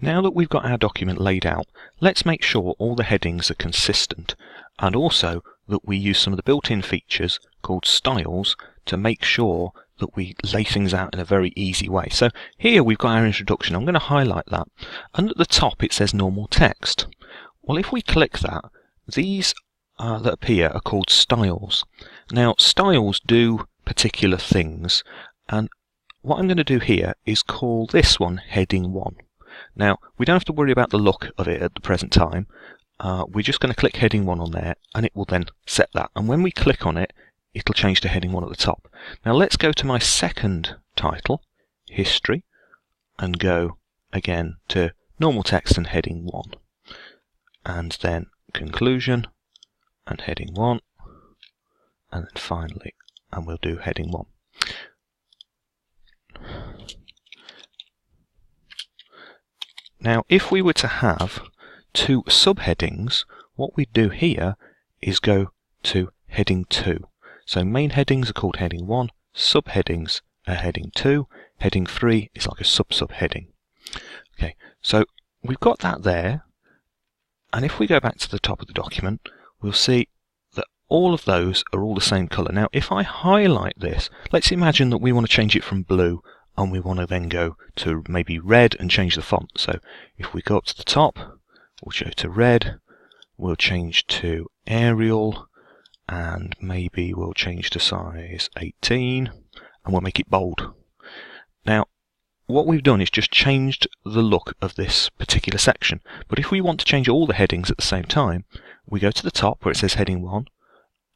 Now that we've got our document laid out, let's make sure all the headings are consistent, and also that we use some of the built-in features called styles to make sure that we lay things out in a very easy way. So here we've got our introduction. I'm going to highlight that, and at the top it says normal text. Well, if we click that, these that appear are called styles. Now, styles do particular things, and what I'm going to do here is call this one heading 1. Now, we don't have to worry about the look of it at the present time. We're just going to click heading 1 on there, and it will then set that. And when we click on it, it'll change to heading 1 at the top. Now, let's go to my second title, History, and go again to normal text and heading 1. And then conclusion and heading 1. And then finally, and we'll do heading 1. Now, if we were to have 2 subheadings, what we do here is go to heading 2. So main headings are called heading 1, subheadings are heading 2, heading 3 is like a sub-subheading. Okay, so we've got that there, and if we go back to the top of the document, we'll see that all of those are all the same colour. Now, if I highlight this, let's imagine that we want to change it from blue, and we want to then go to maybe red and change the font. So if we go up to the top, we'll go to red, we'll change to Arial, and maybe we'll change to size 18, and we'll make it bold. Now, what we've done is just changed the look of this particular section. But if we want to change all the headings at the same time, we go to the top where it says heading 1,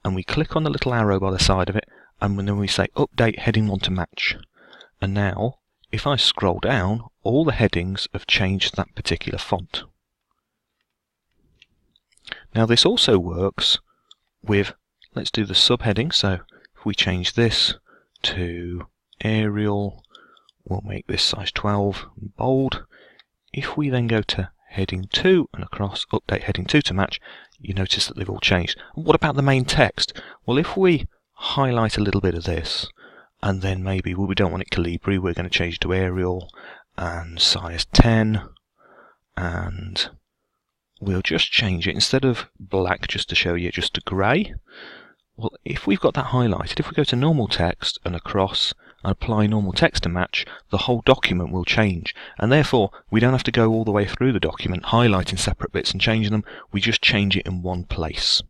and we click on the little arrow by the side of it, and then we say update heading 1 to match. And now, if I scroll down, all the headings have changed that particular font. Now, this also works with, let's do the subheading. So if we change this to Arial, we'll make this size 12 bold. If we then go to heading 2 and across, update heading 2 to match, you notice that they've all changed. And what about the main text? Well, if we highlight a little bit of this, and then maybe, well, we don't want it Calibri, we're going to change to Arial and size 10, and we'll just change it, instead of black, just to show you, just to grey. Well, if we've got that highlighted, if we go to normal text and across and apply normal text to match, the whole document will change, and therefore we don't have to go all the way through the document highlighting separate bits and changing them. We just change it in one place.